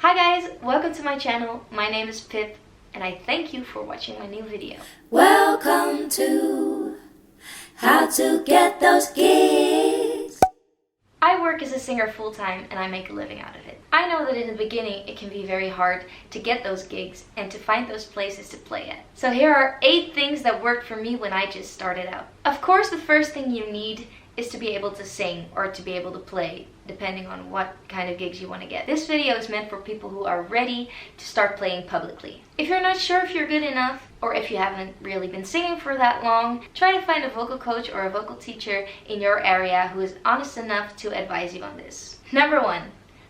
Hi guys, welcome to my channel. My name is Pip and I thank you for watching my new video. Welcome to How to Get Those Gigs. I work as a singer full-time and I make a living out of it. I know that in the beginning it can be very hard to get those gigs and to find those places to play at. So here are 8 things that worked for me when I just started out. Of course, the first thing you need is to be able to sing or to be able to play, depending on what kind of gigs you want to get. This video is meant for people who are ready to start playing publicly. If you're not sure if you're good enough, or if you haven't really been singing for that long, try to find a vocal coach or a vocal teacher in your area who is honest enough to advise you on this. Number 1,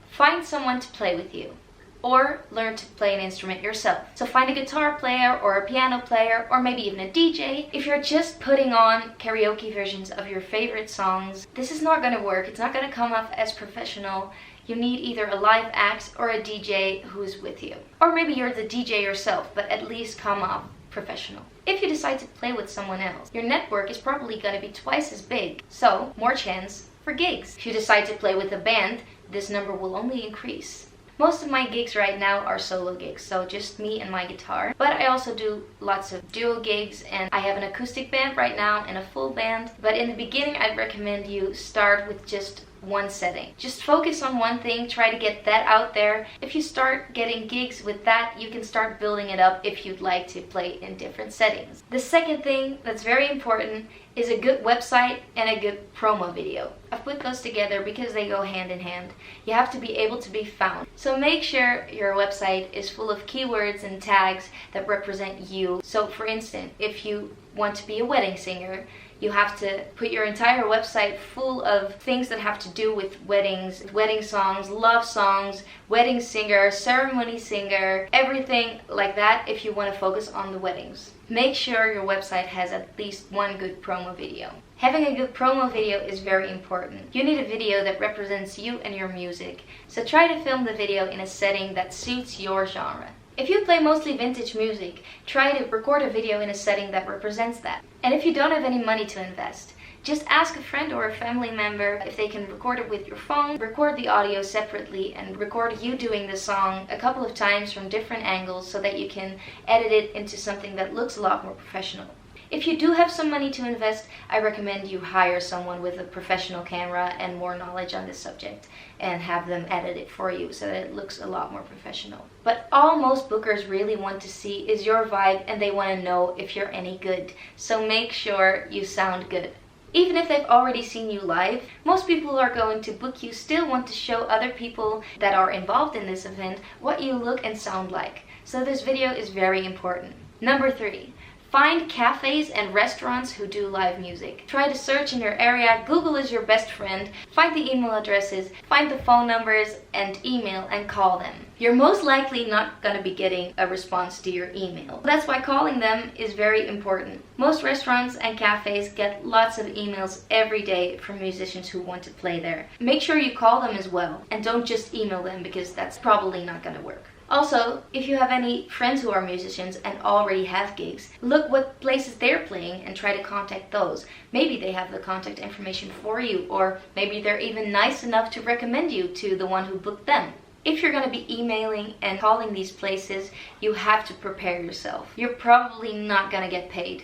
find someone to play with you, or learn to play an instrument yourself. So find a guitar player or a piano player or maybe even a DJ. If you're just putting on karaoke versions of your favorite songs, this is not going to work. It's not going to come off as professional. You need either a live act or a DJ who's with you. Or maybe you're the DJ yourself, but at least come off professional. If you decide to play with someone else, your network is probably going to be twice as big, so more chance for gigs. If you decide to play with a band, this number will only increase. Most of my gigs right now are solo gigs, so just me and my guitar. But I also do lots of duo gigs, and I have an acoustic band right now and a full band. But in the beginning, I'd recommend you start with just one setting. Just focus on one thing, try to get that out there. If you start getting gigs with that, you can start building it up if you'd like to play in different settings. The second thing that's very important is a good website and a good promo video. I've put those together because they go hand in hand. You have to be able to be found. So make sure your website is full of keywords and tags that represent you. So for instance, if you want to be a wedding singer, you have to put your entire website full of things that have to do with weddings, wedding songs, love songs, wedding singer, ceremony singer, everything like that if you want to focus on the weddings. Make sure your website has at least one good promo video. Having a good promo video is very important. You need a video that represents you and your music, so try to film the video in a setting that suits your genre. If you play mostly vintage music, try to record a video in a setting that represents that. And if you don't have any money to invest, just ask a friend or a family member if they can record it with your phone, record the audio separately, and record you doing the song a couple of times from different angles so that you can edit it into something that looks a lot more professional. If you do have some money to invest, I recommend you hire someone with a professional camera and more knowledge on this subject and have them edit it for you so that it looks a lot more professional. But all most bookers really want to see is your vibe, and they want to know if you're any good. So make sure you sound good. Even if they've already seen you live, most people who are going to book you still want to show other people that are involved in this event what you look and sound like. So this video is very important. Number 3. Find cafes and restaurants who do live music. Try to search in your area. Google is your best friend. Find the email addresses, find the phone numbers, and email and call them. You're most likely not going to be getting a response to your email. That's why calling them is very important. Most restaurants and cafes get lots of emails every day from musicians who want to play there. Make sure you call them as well, and don't just email them because that's probably not going to work. Also, if you have any friends who are musicians and already have gigs, look what places they're playing and try to contact those. Maybe they have the contact information for you, or maybe they're even nice enough to recommend you to the one who booked them. If you're going to be emailing and calling these places, you have to prepare yourself. You're probably not going to get paid.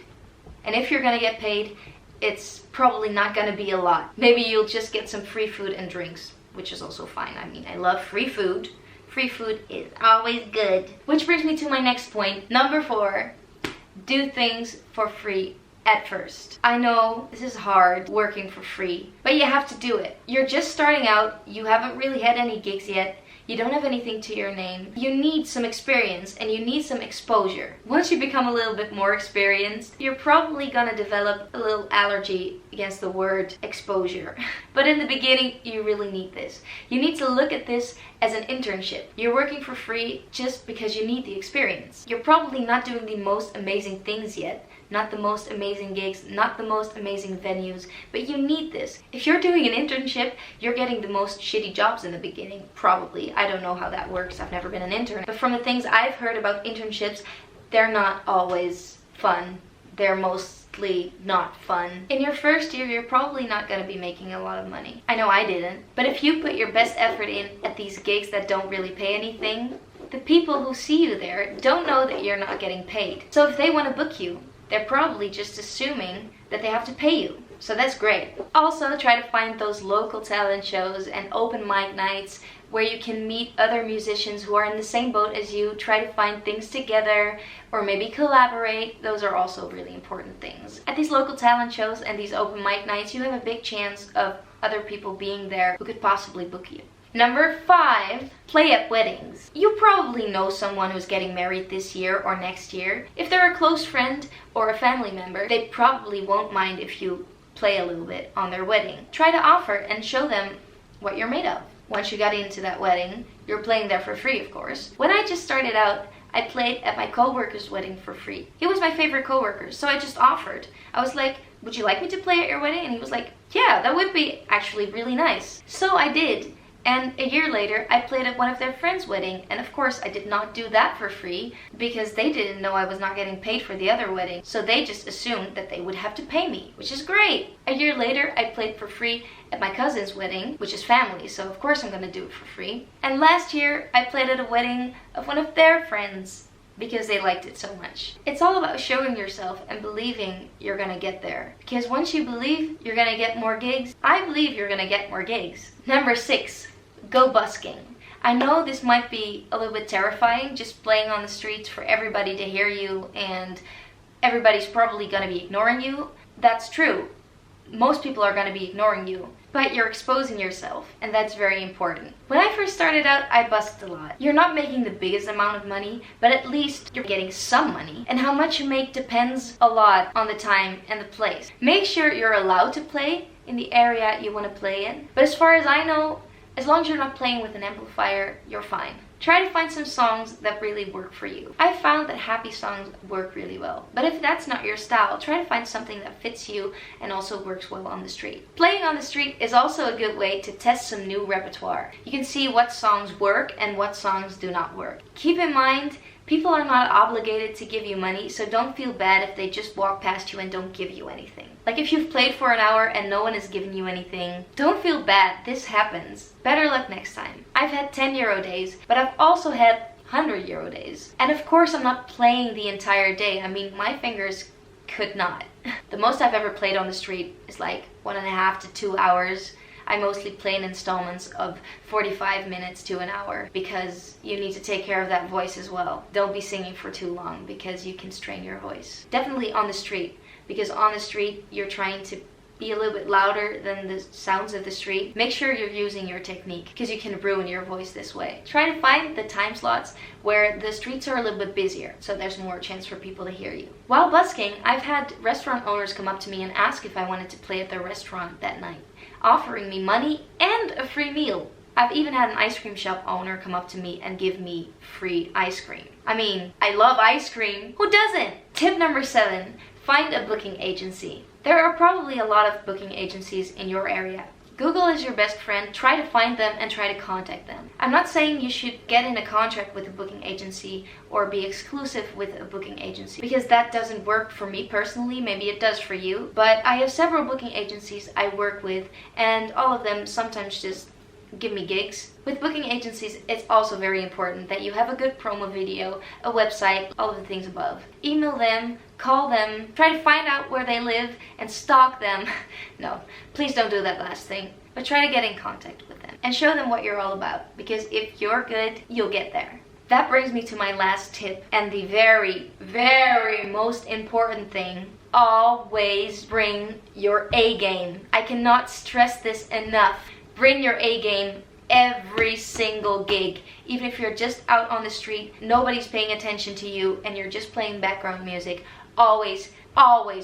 And if you're going to get paid, it's probably not going to be a lot. Maybe you'll just get some free food and drinks, which is also fine. I mean, I love free food. Free food is always good. Which brings me to my next point. Number 4, do things for free at first. I know this is hard, working for free, but you have to do it. You're just starting out, you haven't really had any gigs yet, you don't have anything to your name. You need some experience and you need some exposure. Once you become a little bit more experienced, you're probably gonna develop a little allergy against the word exposure. But in the beginning, you really need this. You need to look at this as an internship. You're working for free just because you need the experience. You're probably not doing the most amazing things yet, not the most amazing gigs, not the most amazing venues, but you need this. If you're doing an internship, you're getting the most shitty jobs in the beginning, probably. I don't know how that works, I've never been an intern. But from the things I've heard about internships, they're not always fun. They're most honestly not fun. In your first year, you're probably not going to be making a lot of money. I know I didn't. But if you put your best effort in at these gigs that don't really pay anything, the people who see you there don't know that you're not getting paid. So if they want to book you, they're probably just assuming that they have to pay you. So that's great. Also, try to find those local talent shows and open mic nights where you can meet other musicians who are in the same boat as you. Try to find things together or maybe collaborate. Those are also really important things. At these local talent shows and these open mic nights, you have a big chance of other people being there who could possibly book you. Number 5, play at weddings. You probably know someone who's getting married this year or next year. If they're a close friend or a family member, they probably won't mind if you play a little bit on their wedding. Try to offer and show them what you're made of. Once you got into that wedding, you're playing there for free, of course. When I just started out, I played at my coworker's wedding for free. He was my favorite coworker, so I just offered. I was like, would you like me to play at your wedding? And he was like, yeah, that would be actually really nice. So I did. And a year later, I played at one of their friends' wedding. And of course, I did not do that for free because they didn't know I was not getting paid for the other wedding. So they just assumed that they would have to pay me, which is great. A year later, I played for free at my cousin's wedding, which is family. So of course, I'm going to do it for free. And last year, I played at a wedding of one of their friends because they liked it so much. It's all about showing yourself and believing you're gonna get there. Because once you believe you're gonna get more gigs, I believe you're gonna get more gigs. Number 6, go busking. I know this might be a little bit terrifying, just playing on the streets for everybody to hear you and everybody's probably gonna be ignoring you. That's true. Most people are gonna be ignoring you, but you're exposing yourself, and that's very important. When I first started out, I busked a lot. You're not making the biggest amount of money, but at least you're getting some money. And how much you make depends a lot on the time and the place. Make sure you're allowed to play in the area you want to play in. But as far as I know, as long as you're not playing with an amplifier, you're fine. Try to find some songs that really work for you. I found that happy songs work really well. But if that's not your style, try to find something that fits you and also works well on the street. Playing on the street is also a good way to test some new repertoire. You can see what songs work and what songs do not work. Keep in mind, people are not obligated to give you money, so don't feel bad if they just walk past you and don't give you anything. Like if you've played for an hour and no one has given you anything, don't feel bad, this happens. Better luck next time. I've had 10 euro days, but I've also had 100 euro days. And of course I'm not playing the entire day. I mean, my fingers could not. The most I've ever played on the street is like 1.5 to 2 hours. I mostly play in installments of 45 minutes to an hour because you need to take care of that voice as well. Don't be singing for too long because you can strain your voice. Definitely on the street, because on the street you're trying to be a little bit louder than the sounds of the street. Make sure you're using your technique because you can ruin your voice this way. Try to find the time slots where the streets are a little bit busier, so there's more chance for people to hear you. While busking, I've had restaurant owners come up to me and ask if I wanted to play at their restaurant that night, offering me money and a free meal. I've even had an ice cream shop owner come up to me and give me free ice cream. I mean, I love ice cream. Who doesn't? Tip number 7, find a booking agency. There are probably a lot of booking agencies in your area. Google is your best friend. Try to find them and try to contact them. I'm not saying you should get in a contract with a booking agency or be exclusive with a booking agency because that doesn't work for me personally. Maybe it does for you. But I have several booking agencies I work with and all of them sometimes just give me gigs. With booking agencies, it's also very important that you have a good promo video, a website, all of the things above. Email them, call them, try to find out where they live and stalk them. No, please don't do that last thing. But try to get in contact with them and show them what you're all about, because if you're good, you'll get there. That brings me to my last tip and the very, very most important thing. Always bring your A game. I cannot stress this enough. Bring your A game every single gig. Even if you're just out on the street, nobody's paying attention to you, and you're just playing background music, always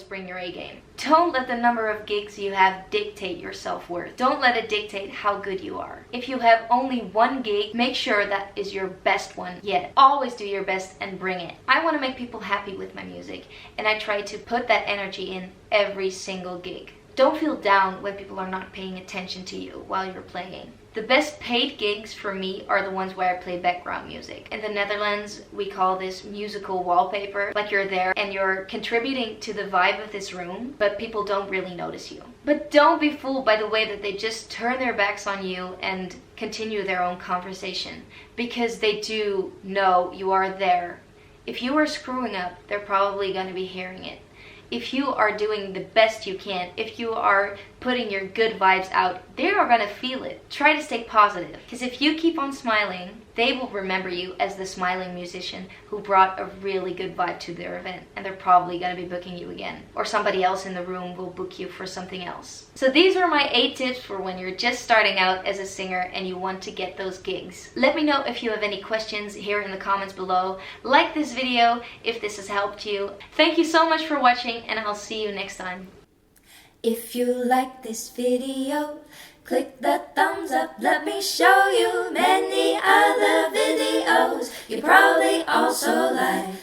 bring your A game. Don't let the number of gigs you have dictate your self-worth. Don't let it dictate how good you are. If you have only one gig, make sure that is your best one yet. Always do your best and bring it. I want to make people happy with my music, and I try to put that energy in every single gig. Don't feel down when people are not paying attention to you while you're playing. The best paid gigs for me are the ones where I play background music. In the Netherlands, we call this musical wallpaper. Like you're there and you're contributing to the vibe of this room, but people don't really notice you. But don't be fooled by the way that they just turn their backs on you and continue their own conversation, because they do know you are there. If you are screwing up, they're probably going to be hearing it. If you are doing the best you can, if you are putting your good vibes out, they are going to feel it. Try to stay positive, because if you keep on smiling, they will remember you as the smiling musician who brought a really good vibe to their event, and they're probably going to be booking you again. Or somebody else in the room will book you for something else. So these are my 8 tips for when you're just starting out as a singer and you want to get those gigs. Let me know if you have any questions here in the comments below. Like this video if this has helped you. Thank you so much for watching, and I'll see you next time. If you like this video, click the thumbs up. Let me show you many other videos you probably also like.